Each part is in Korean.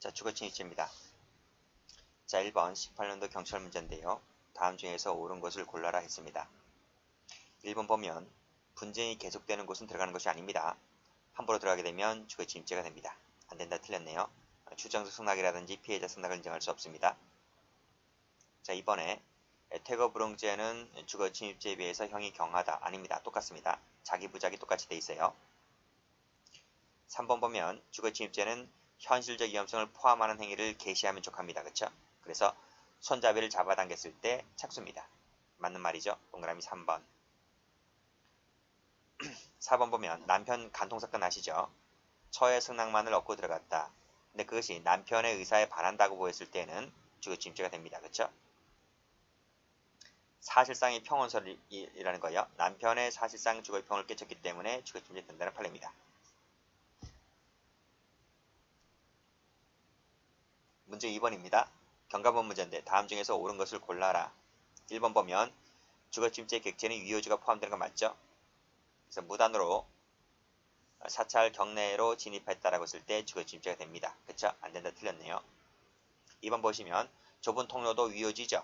자, 주거침입제입니다. 자, 1번 18년도 경찰 문제인데요. 다음 중에서 옳은 것을 골라라 했습니다. 1번 보면 분쟁이 계속되는 곳은 들어가는 것이 아닙니다. 함부로 들어가게 되면 주거침입제가 됩니다. 안된다 틀렸네요. 추정적 승낙이라든지 피해자 승낙을 인정할 수 없습니다. 자, 이번에 퇴거불응죄는 주거침입제에 비해서 형이 경하다. 아닙니다. 똑같습니다. 자기 부작이 똑같이 돼 있어요. 3번 보면 주거침입제는 현실적 위험성을 포함하는 행위를 개시하면 족합니다. 그쵸? 그래서 손잡이를 잡아당겼을 때 착수입니다. 맞는 말이죠. 동그라미 3번. 4번 보면 남편 간통사건 아시죠? 처의 승낙만을 얻고 들어갔다. 근데 그것이 남편의 의사에 반한다고 보였을 때는 주거침입제가 됩니다. 그쵸? 사실상의 평온설이라는 거예요. 남편의 사실상 주거평을 깨쳤기 때문에 주거침입제 된다는 판례입니다. 문제 2번입니다. 경감원 문제인데 다음 중에서 옳은 것을 골라라. 1번 보면 주거침입제 객체는 유효지가 포함되는 거 맞죠? 그래서 무단으로 사찰 경내로 진입했다라고 했을 때 주거침입제가 됩니다. 그쵸? 안된다 틀렸네요. 2번 보시면 좁은 통로도 유효지죠?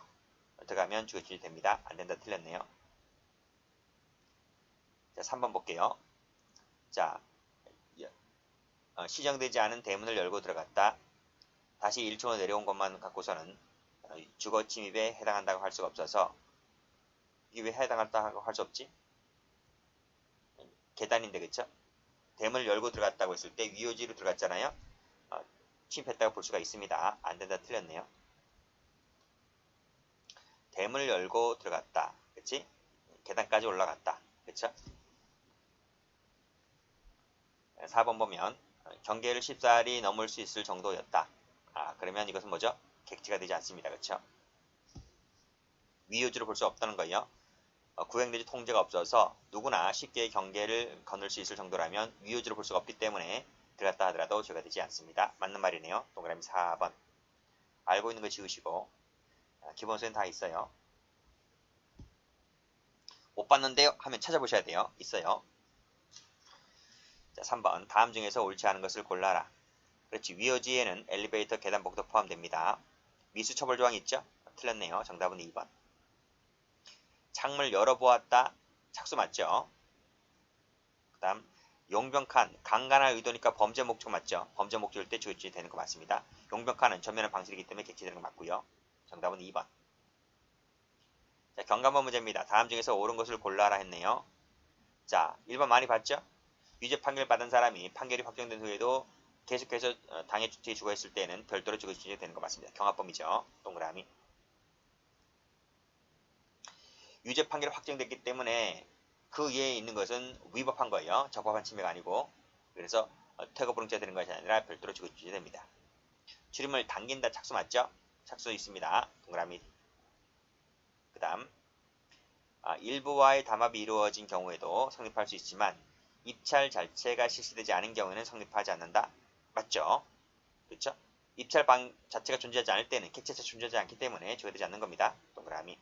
들어가면 주거침입제 됩니다. 안된다 틀렸네요. 자, 3번 볼게요. 자, 시정되지 않은 대문을 열고 들어갔다. 다시 1층으로 내려온 것만 갖고서는 주거침입에 해당한다고 할 수가 없어서 이게 왜 해당한다고 할 수 없지? 계단인데 그쵸? 대문을 열고 들어갔다고 했을 때 유효지로 들어갔잖아요. 침입했다고 볼 수가 있습니다. 안된다 틀렸네요. 대문을 열고 들어갔다. 그치? 계단까지 올라갔다. 그쵸? 4번 보면 경계를 쉽사리 넘을 수 있을 정도였다. 그러면 이것은 뭐죠? 객체가 되지 않습니다. 그쵸? 위효지로 볼 수 없다는 거예요. 구행대지 통제가 없어서 누구나 쉽게 경계를 건널 수 있을 정도라면 위효지로 볼 수가 없기 때문에 들어갔다 하더라도 죄가 되지 않습니다. 맞는 말이네요. 동그라미 4번. 알고 있는 거 지우시고 기본서엔 다 있어요. 못 봤는데요 하면 찾아보셔야 돼요. 있어요. 자, 3번 다음 중에서 옳지 않은 것을 골라라. 그렇지. 위효지에는 엘리베이터 계단복도 포함됩니다. 미수처벌 조항 있죠? 틀렸네요. 정답은 2번. 창문을 열어보았다. 착수 맞죠? 그 다음 용병칸, 강간할 의도니까 범죄 목적 맞죠? 범죄 목적일 때 주거침입제 되는 거 맞습니다. 용병칸은 전면은 방실이기 때문에 객체되는 거 맞고요. 정답은 2번. 자, 경감원 문제입니다. 다음 중에서 옳은 것을 골라라 했네요. 자, 1번 많이 봤죠? 유죄 판결 받은 사람이 판결이 확정된 후에도 계속해서 당해 주택에 주거했을 때는 별도로 주거침입제 되는 거 맞습니다. 경합범이죠. 동그라미. 유죄 판결이 확정됐기 때문에 그 위에 있는 것은 위법한 거예요. 적법한 침해가 아니고. 그래서 퇴거불응죄가 되는 것이 아니라 별도로 주거침입제 됩니다. 출입문을 당긴다 착수 맞죠? 착수 있습니다. 동그라미. 그 다음 일부와의 담합이 이루어진 경우에도 성립할 수 있지만 입찰 자체가 실시되지 않은 경우에는 성립하지 않는다. 맞죠? 그렇죠? 입찰 방 자체가 존재하지 않을 때는 객체 자체가 존재하지 않기 때문에 주거되지 않는 겁니다. 동그라미.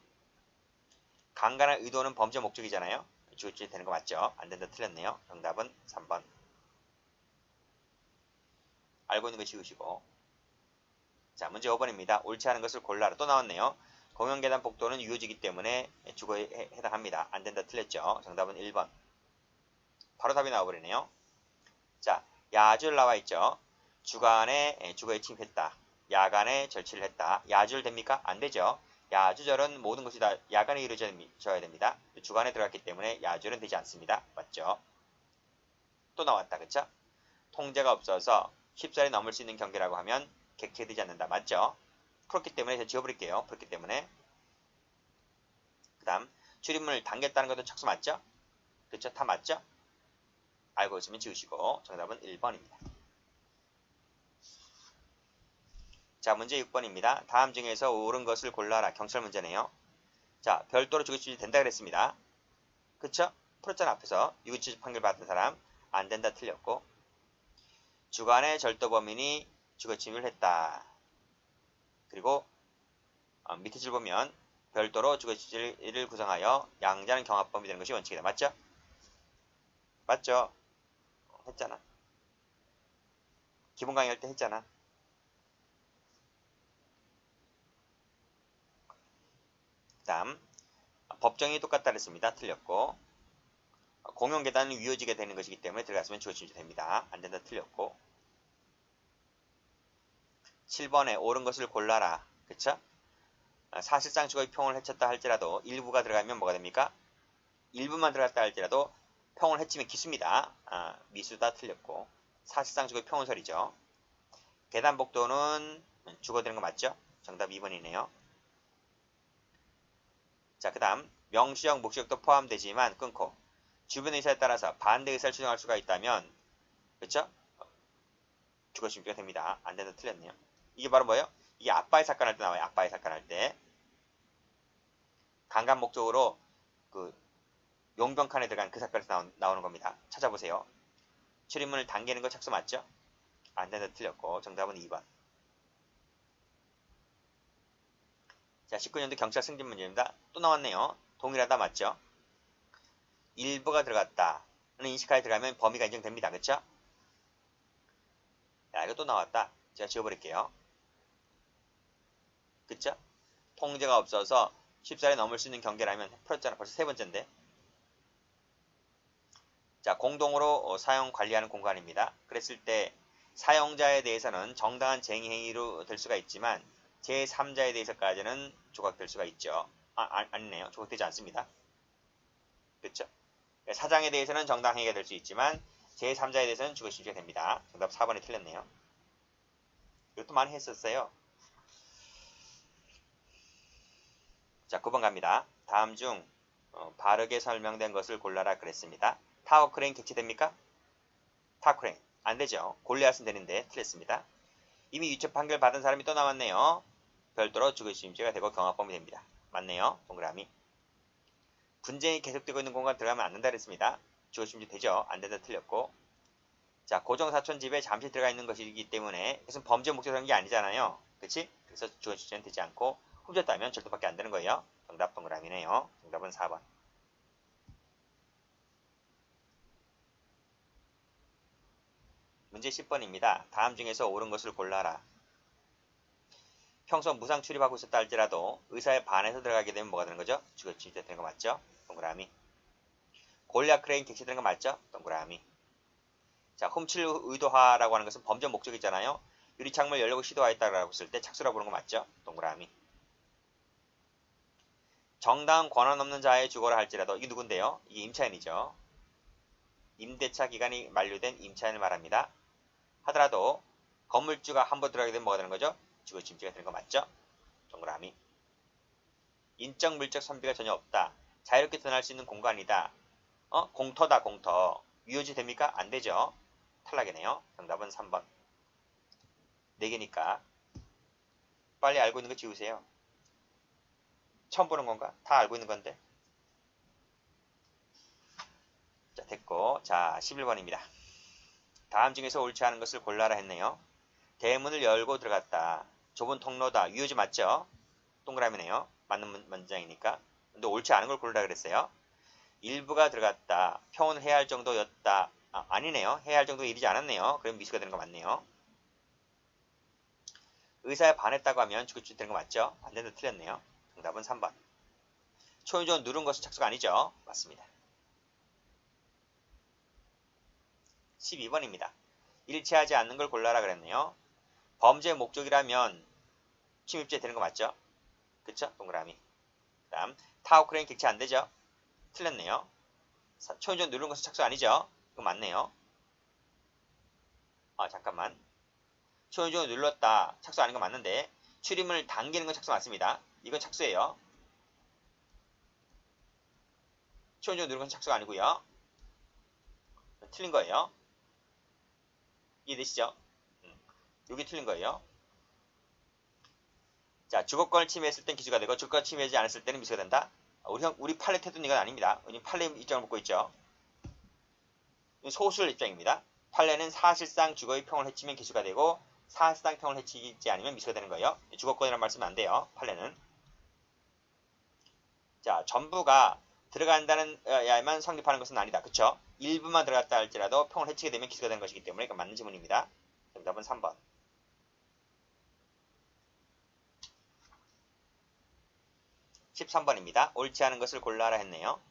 강간할 의도는 범죄 목적이잖아요. 주거침입제 되는 거 맞죠? 안된다 틀렸네요. 정답은 3번. 알고 있는 거 지우시고. 자, 문제 5번입니다. 옳지 않은 것을 골라라. 또 나왔네요. 공영계단 복도는 유효지이기 때문에 주거에 해당합니다. 안된다 틀렸죠? 정답은 1번. 바로 답이 나와버리네요. 자, 야줄 나와있죠? 주간에 주거에 침입했다. 야간에 절취를 했다. 야줄 됩니까? 안되죠. 야주절은 모든 것이 다 야간에 이루어져야 됩니다. 주간에 들어갔기 때문에 야줄은 되지 않습니다. 맞죠? 또 나왔다. 그쵸? 통제가 없어서 쉽사리 넘을 수 있는 경계라고 하면 객체되지 않는다. 맞죠? 그렇기 때문에 제가 지워버릴게요. 그렇기 때문에. 그 다음 출입문을 당겼다는 것도 착수 맞죠? 그쵸? 다 맞죠? 알고 있으면 지우시고 정답은 1번입니다. 자, 문제 6번입니다. 다음 중에서 옳은 것을 골라라. 경찰 문제네요. 자, 별도로 주거침입제 된다 그랬습니다. 그쵸? 풀었잖아 앞에서. 유기추적 판결 받은 사람 안된다 틀렸고, 주간의 절도범인이 주거침입을 했다. 그리고 밑에 줄 보면 별도로 주거침입제를 구성하여 양자는 경합범이 되는 것이 원칙이다. 맞죠? 맞죠? 했잖아. 기본 강의 할 때 했잖아. 다음 법정이 똑같다 그랬습니다. 틀렸고 공용계단은 위어지게 되는 것이기 때문에 들어갔으면 주어지면 됩니다. 안된다. 틀렸고 7번에 옳은 것을 골라라. 그쵸? 사실상 주거의 평을 해쳤다 할지라도 일부가 들어가면 뭐가 됩니까? 일부만 들어갔다 할지라도 평을 해치면 기수입니다. 미수다. 틀렸고 사실상 주거의 평은설이죠. 계단복도는 주거되는 거 맞죠? 정답 2번이네요. 자, 그 다음 명시형, 묵시형도 포함되지만 끊고 주변 의사에 따라서 반대 의사를 추정할 수가 있다면 그쵸? 주거심표가 됩니다. 안된다. 틀렸네요. 이게 바로 뭐예요? 이게 아빠의 사건 할 때 나와요. 아빠의 사건 할 때 강간 목적으로 그 용병칸에 들어간 그 사건에서 나오는 겁니다. 찾아보세요. 출입문을 당기는 거 착수 맞죠? 안된다. 틀렸고 정답은 2번. 자, 19년도 경찰 승진 문제입니다. 또 나왔네요. 동일하다 맞죠? 일부가 들어갔다 는 인식하에 들어가면 범위가 인정됩니다. 그쵸? 야, 이거 또 나왔다. 제가 지워버릴게요. 그쵸? 통제가 없어서 쉽사리 넘을 수 있는 경계라면 풀었잖아. 벌써 세 번째인데. 자, 공동으로 사용 관리하는 공간입니다. 그랬을 때 사용자에 대해서는 정당한 쟁의 행위로 될 수가 있지만 제3자에 대해서까지는 조각될 수가 있죠. 아니네요. 조각되지 않습니다. 그렇죠? 사장에 대해서는 정당 행위가 될 수 있지만 제3자에 대해서는 주거심표가 됩니다. 정답 4번이 틀렸네요. 이것도 많이 했었어요. 자, 9번 갑니다. 다음 중 바르게 설명된 것을 골라라 그랬습니다. 타워 크레인 객체됩니까? 타워 크레인 안되죠. 골리앗은 되는데 틀렸습니다. 이미 유죄 판결 받은 사람이 또 나왔네요. 별도로 주거심표가 되고 경합범위 됩니다. 맞네요. 동그라미. 분쟁이 계속되고 있는 공간 들어가면 안 된다 그랬습니다. 주거심표 되죠. 안된다. 틀렸고 자, 고정사촌 집에 잠시 들어가 있는 것이기 때문에 이것은 범죄 목적인 게 아니잖아요. 그치? 그래서 주거심표는 되지 않고 훔쳤다면 절도밖에 안 되는 거예요. 정답 동그라미네요. 정답은 4번. 문제 10번입니다. 다음 중에서 옳은 것을 골라라. 평소 무상 출입하고 있었다 할지라도 의사에 반해서 들어가게 되면 뭐가 되는 거죠? 주거침입 되는 거 맞죠? 동그라미. 골리앗 크레인 객체되는 거 맞죠? 동그라미. 자, 훔칠 의도하라고 하는 것은 범죄 목적이잖아요. 유리창문을 열려고 시도하였다라고 했을 때 착수라고 보는 거 맞죠? 동그라미. 정당한 권한 없는 자의 주거라 할지라도 이게 누군데요? 이게 임차인이죠. 임대차 기간이 만료된 임차인을 말합니다. 하더라도 건물주가 한번 들어가게 되면 뭐가 되는 거죠? 주거침입가 되는 거 맞죠? 동그라미. 인적 물적 선비가 전혀 없다. 자유롭게 드러날 수 있는 공간이다. 공터다. 공터. 유효지 됩니까? 안 되죠. 탈락이네요. 정답은 3번. 4개니까 빨리 알고 있는 거 지우세요. 처음 보는 건가? 다 알고 있는 건데. 자, 됐고. 자, 11번입니다. 다음 중에서 옳지 않은 것을 골라라 했네요. 대문을 열고 들어갔다. 좁은 통로다. 유효지 맞죠? 동그라미네요. 맞는 문장이니까. 근데 옳지 않은 걸 고르라 그랬어요. 일부가 들어갔다. 평온을 해야 할 정도였다. 아니네요. 해야 할 정도가 이르지 않았네요. 그럼 미수가 되는 거 맞네요. 의사에 반했다고 하면 주거침입 되는 거 맞죠? 안 된다. 틀렸네요. 정답은 3번. 초인종 누른 것은 착수가 아니죠? 맞습니다. 12번입니다. 일치하지 않는 걸 골라라 그랬네요. 범죄 목적이라면 침입죄 되는 거 맞죠? 그쵸? 동그라미. 다음 타워 크레인 객체 안 되죠? 틀렸네요. 초인종 누른 것은 착수 아니죠? 이거 맞네요. 잠깐만. 초인종을 눌렀다. 착수 아닌 거 맞는데 출입문을 당기는 건 착수 맞습니다. 이건 착수예요. 초인종 누른 건 착수가 아니고요. 틀린 거예요. 이해되시죠? 여기 틀린 거예요. 자, 주거권을 침해했을 땐 기수가 되고 주거권을 침해하지 않았을 때는 미수가 된다. 우리 판례 태도는 이건 아닙니다. 우리 판례 입장을 묻고 있죠. 소수의 입장입니다. 판례는 사실상 주거의 평을 해치면 기수가 되고 사실상 평을 해치지 않으면 미수가 되는 거예요. 주거권이라는 말씀은 안 돼요. 판례는. 자, 전부가 들어간다는 야만 성립하는 것은 아니다. 그쵸? 일부만 들어갔다 할지라도 평을 해치게 되면 기수가 되는 것이기 때문에 이건 맞는 지문입니다. 정답은 3번. 13번입니다. 옳지 않은 것을 골라라 했네요.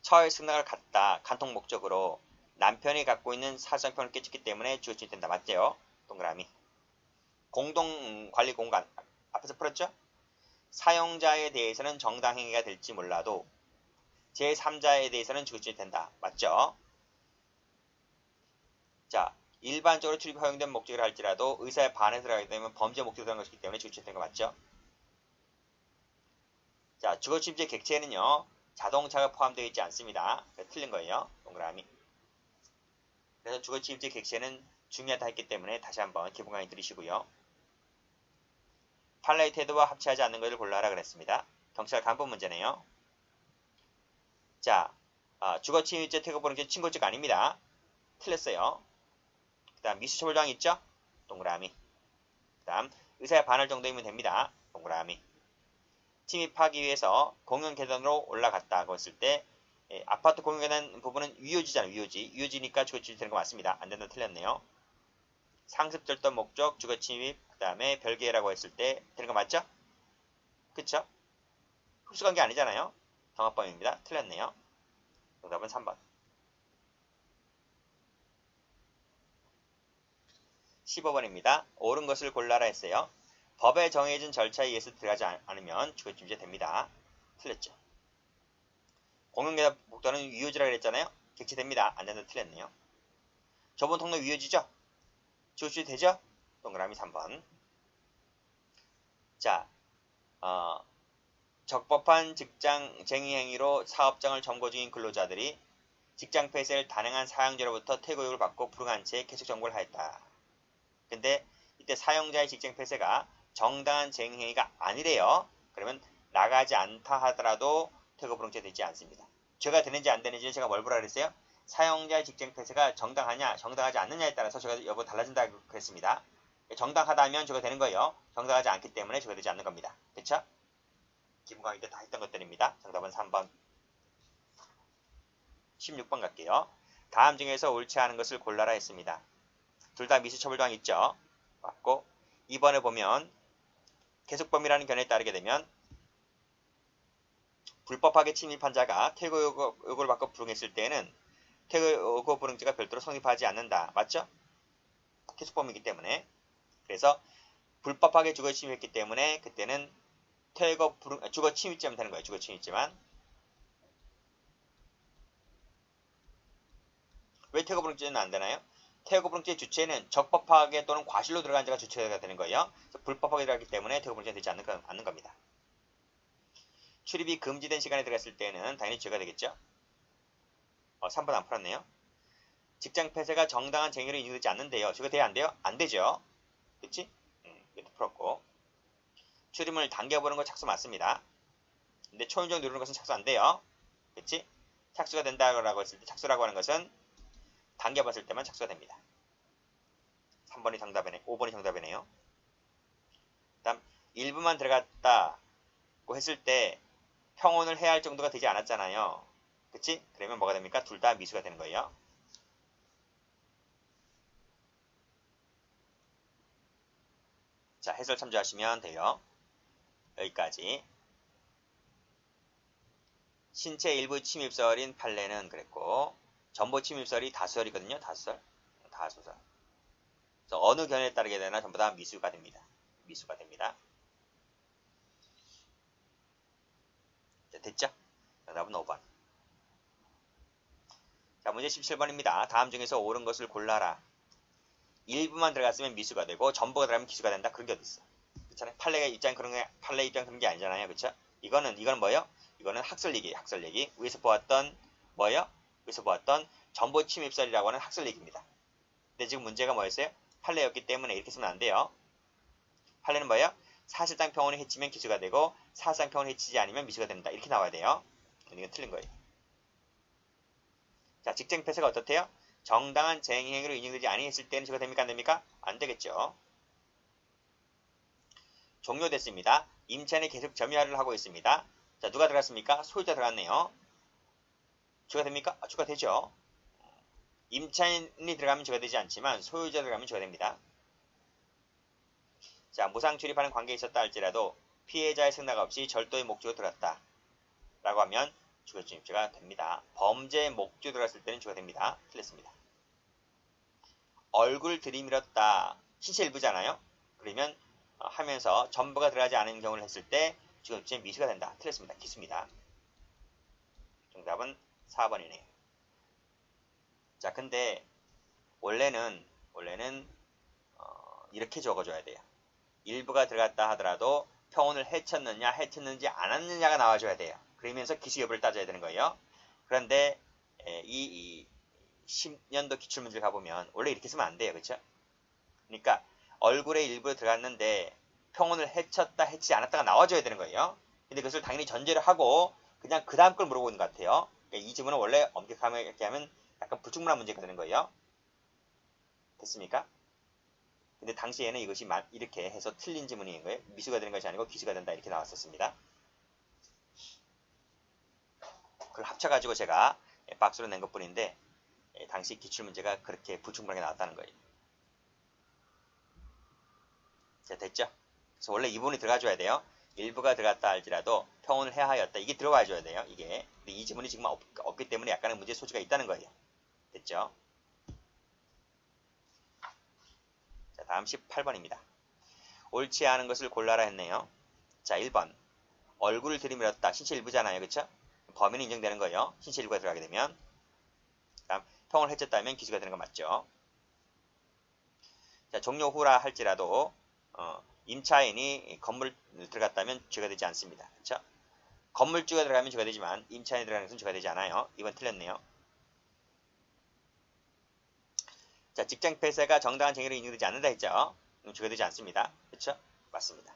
처의 승낙을 갖다 간통 목적으로 남편이 갖고 있는 사정권을 깨쳤기 때문에 주어진이 된다. 맞죠? 동그라미. 공동관리 공간 앞에서 풀었죠? 사용자에 대해서는 정당행위가 될지 몰라도 제3자에 대해서는 주어진이 된다. 맞죠? 자, 일반적으로 출입이 허용된 목적이라 할지라도 의사의 반해서 들어가게 되면 범죄 목적으로 들어간 것이기 때문에 주어진이 된거 맞죠? 자, 주거침입의 객체에는요. 자동차가 포함되어 있지 않습니다. 틀린 거예요. 동그라미. 그래서 주거침입의 객체는 중요하다 했기 때문에 다시 한번 기본 강의 들으시고요. 판례의 태도와 합치하지 않는 것을 골라라 그랬습니다. 경찰 간법 문제네요. 자, 주거침입죄 퇴거불응죄 친고죄가 아닙니다. 틀렸어요. 그 다음 미수처벌조항 있죠? 동그라미. 그 다음 의사의 반할 정도이면 됩니다. 동그라미. 침입하기 위해서 공용계단으로 올라갔다고 했을 때 아파트 공용계단 부분은 위요지잖아요. 위요지니까 주거침입 되는 거 맞습니다. 안 된다 틀렸네요. 상습절도 목적 주거침입 그 다음에 별개라고 했을 때 되는 거 맞죠? 그쵸? 흡수관계 아니잖아요. 경합범입니다. 틀렸네요. 정답은 3번. 15번입니다. 옳은 것을 골라라 했어요. 법에 정해진 절차에 의해서 들어가지 않으면 주거침입죄 됩니다. 틀렸죠. 공용계단 복도는 위요지라고 그랬잖아요. 객체됩니다. 안 된다 틀렸네요. 좁은 통로 위요지죠? 주거침입 되죠? 동그라미 3번. 자, 적법한 직장쟁의 행위로 사업장을 점거 중인 근로자들이 직장 폐쇄를 단행한 사용자로부터 퇴거요구를 받고 불응한 채 계속 점거를 하였다. 근데 이때 사용자의 직장 폐쇄가 정당한 쟁행위가 아니래요. 그러면 나가지 않다 하더라도 퇴거불응죄 되지 않습니다. 죄가 되는지 안 되는지는 제가 뭘 보라 그랬어요? 사용자의 직장 폐쇄가 정당하냐 정당하지 않느냐에 따라서 죄가 여부 달라진다고 그랬습니다. 정당하다면 죄가 되는 거예요. 정당하지 않기 때문에 죄가 되지 않는 겁니다. 그쵸? 기본 강의 때 다 했던 것들입니다. 정답은 3번. 16번 갈게요. 다음 중에서 옳지 않은 것을 골라라 했습니다. 둘 다 미수처벌조항 있죠? 맞고 2번에 보면 계속범위라는 견해에 따르게 되면 불법하게 침입한 자가 퇴거요구를 받고 불응했을 때는 퇴거요구 불응죄가 별도로 성립하지 않는다. 맞죠? 계속범위이기 때문에. 그래서 불법하게 주거 침입했기 때문에 그때는 주거 침입죄면 되는 거예요. 주거 침입죄만. 왜 퇴거불응죄는 안 되나요? 퇴거불응죄의 주체는 적법하게 또는 과실로 들어간 자가 주체가 되는 거예요. 그래서 불법하게 들어가기 때문에 퇴거불응죄는 되지 않는 겁니다. 출입이 금지된 시간에 들어갔을 때는 당연히 죄가 되겠죠. 3번 안 풀었네요. 직장 폐쇄가 정당한 쟁의로 인정되지 않는데요. 죄가 돼야 안 돼요? 안 되죠. 그치? 이것도 풀었고. 출입문을 당겨보는 거 착수 맞습니다. 근데 초인종 누르는 것은 착수 안 돼요. 그치? 착수가 된다고 했을 때 착수라고 하는 것은 당겨봤을 때만 착수가 됩니다. 3번이 정답이네. 5번이 정답이네요. 그 다음 1부만 들어갔다고 했을 때 평온을 해야 할 정도가 되지 않았잖아요. 그치? 그러면 뭐가 됩니까? 둘 다 미수가 되는 거예요. 자, 해설 참조하시면 돼요. 여기까지. 신체 일부 침입설인 판례는 그랬고 전보 침입설이 다수설이거든요. 다수설. 다수설. 그래서 어느 견해에 따르게 되나 전부 다 미수가 됩니다. 미수가 됩니다. 자, 됐죠? 정답은 5번. 자, 문제 17번입니다. 다음 중에서 옳은 것을 골라라. 일부만 들어갔으면 미수가 되고 전부가 들어가면 기수가 된다. 그런 게 어딨어. 그렇잖아요. 판례 입장 그런 게 아니잖아요. 그렇죠? 이거는 뭐예요? 이거는 학설 얘기. 위에서 보았던 뭐예요? 위에서 보았던 전보 침입설이라고 하는 학설 얘기입니다. 근데 지금 문제가 뭐였어요? 판례였기 때문에 이렇게 쓰면 안 돼요. 판례는 뭐예요? 사실상 평온을 해치면 기수가 되고 사실상 평온을 해치지 않으면 미수가 된다. 이렇게 나와야 돼요. 이건 틀린 거예요. 자, 직장 폐쇄가 어떻대요? 정당한 쟁행위로 인정되지 아니했을 때는 죄가 됩니까? 안 됩니까? 안 되겠죠. 종료됐습니다. 임차인이 계속 점유하를 하고 있습니다. 자, 누가 들어갔습니까? 소유자 들어갔네요. 죄가 됩니까? 죄가 되죠. 임차인이 들어가면 죄가 되지 않지만 소유자 들어가면 죄가 됩니다. 자, 무상 출입하는 관계에 있었다 할지라도 피해자의 생각 없이 절도의 목적으로 들어갔다. 라고 하면 주거지점 입주가 됩니다. 범죄의 목적으로 들어갔을 때는 주가 됩니다. 틀렸습니다. 얼굴 들이밀었다. 신체 일부잖아요. 그러면 하면서 전부가 들어가지 않은 경우를 했을 때 주거지점 미수가 된다. 틀렸습니다. 기수입니다. 정답은 4번이네요. 자, 근데 원래는 이렇게 적어줘야 돼요. 일부가 들어갔다 하더라도 평온을 해쳤느냐 해쳤는지 않았느냐가 나와줘야 돼요. 그러면서 기수 여부를 따져야 되는 거예요. 그런데 이 10년도 기출문제를 가보면 원래 이렇게 쓰면 안 돼요. 그렇죠? 그러니까 얼굴에 일부가 들어갔는데 평온을 해쳤다 해치지 않았다가 나와줘야 되는 거예요. 근데 그것을 당연히 전제를 하고 그냥 그 다음 걸 물어보는 것 같아요. 그러니까 이 질문은 원래 엄격하게 하면 약간 불충분한 문제가 되는 거예요. 됐습니까? 근데 당시에는 이것이 이렇게 해서 틀린 지문인 거예요. 미수가 되는 것이 아니고 기수가 된다 이렇게 나왔었습니다. 그걸 합쳐가지고 제가 박스로 낸 것뿐인데 당시 기출문제가 그렇게 불충분하게 나왔다는 거예요. 자, 됐죠? 그래서 원래 이 부분이 들어가줘야 돼요. 일부가 들어갔다 할지라도 평온을 해야 하였다. 이게 들어가야 줘야 돼요. 이게. 근데 이 지문이 지금 없기 때문에 약간의 문제 소지가 있다는 거예요. 됐죠? 자, 다음 18번입니다. 옳지 않은 것을 골라라 했네요. 자, 1번. 얼굴을 들이밀었다. 신체 일부잖아요. 그쵸? 범인이 인정되는 거예요. 신체 일부가 들어가게 되면. 다음, 평온을 해쳤다면 기수가 되는 거 맞죠? 자, 종료 후라 할지라도 임차인이 건물 들어갔다면 죄가 되지 않습니다. 그쵸? 건물주가 들어가면 죄가 되지만 임차인이 들어가는 것은 죄가 되지 않아요. 이번 틀렸네요. 자, 직장 폐쇄가 정당한 쟁의로 인정되지 않는다 했죠. 죄가 되지 않습니다. 그쵸? 맞습니다.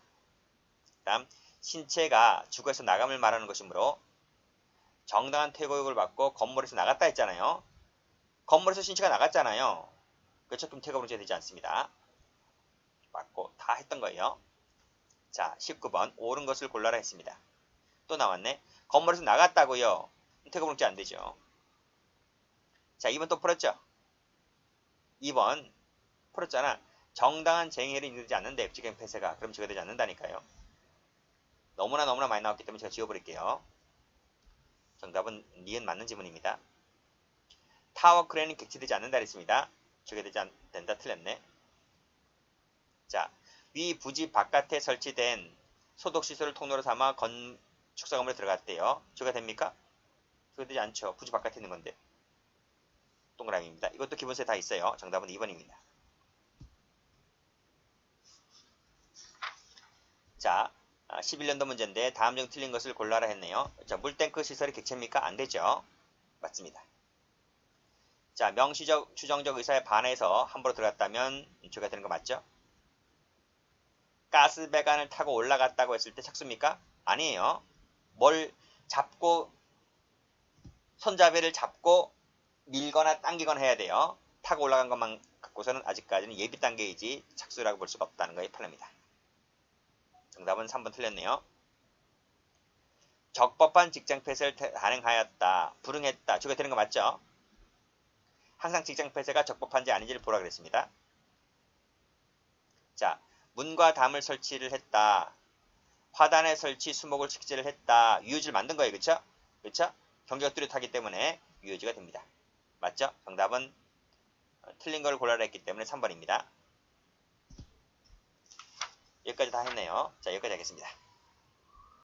다음, 신체가 주거에서 나감을 말하는 것이므로 정당한 퇴거욕을 받고 건물에서 나갔다 했잖아요. 건물에서 신체가 나갔잖아요. 그렇죠? 그럼 퇴거 문제가 되지 않습니다. 맞고 다 했던 거예요. 자, 19번 옳은 것을 골라라 했습니다. 또 나왔네. 건물에서 나갔다고요. 퇴거 문제 안 되죠. 자, 2번 또 풀었죠? 2번 풀었잖아. 정당한 쟁의를 인정되지 않는데 직장 폐쇄가 그럼 죄가 되지 않는다니까요. 너무나 많이 나왔기 때문에 제가 지워버릴게요. 정답은 니은 맞는 지문입니다. 타워 크레인이 객체되지 않는다 했습니다. 죄가 되지 않는다 틀렸네. 자, 위 부지 바깥에 설치된 소독시설을 통로로 삼아 건축사 건물에 들어갔대요. 죄가 됩니까? 죄가 되지 않죠. 부지 바깥에 있는 건데. 동그라미입니다. 이것도 기본세 다 있어요. 정답은 2번입니다. 자, 11년도 문제인데 다음 중 틀린 것을 골라라 했네요. 자, 물탱크 시설이 객체입니까? 안 되죠. 맞습니다. 자, 명시적, 추정적 의사에 반해서 함부로 들어갔다면 죄가 되는 거 맞죠? 가스배관을 타고 올라갔다고 했을 때 착수입니까? 아니에요. 뭘 잡고 손잡이를 잡고 밀거나 당기거나 해야 돼요. 타고 올라간 것만 갖고서는 아직까지는 예비 단계이지 착수라고 볼 수가 없다는 거에 판례입니다. 정답은 3번 틀렸네요. 적법한 직장 폐쇄를 단행하였다. 불응했다. 죄가 되는 거 맞죠? 항상 직장 폐쇄가 적법한지 아닌지를 보라 그랬습니다. 자, 문과 담을 설치를 했다. 화단에 설치 수목을 식재를 했다. 유효지를 만든 거예요. 그쵸? 그쵸? 경계가 뚜렷하기 때문에 유효지가 됩니다. 맞죠? 정답은 틀린 걸 골라라 했기 때문에 3번입니다. 여기까지 다 했네요. 자, 여기까지 하겠습니다.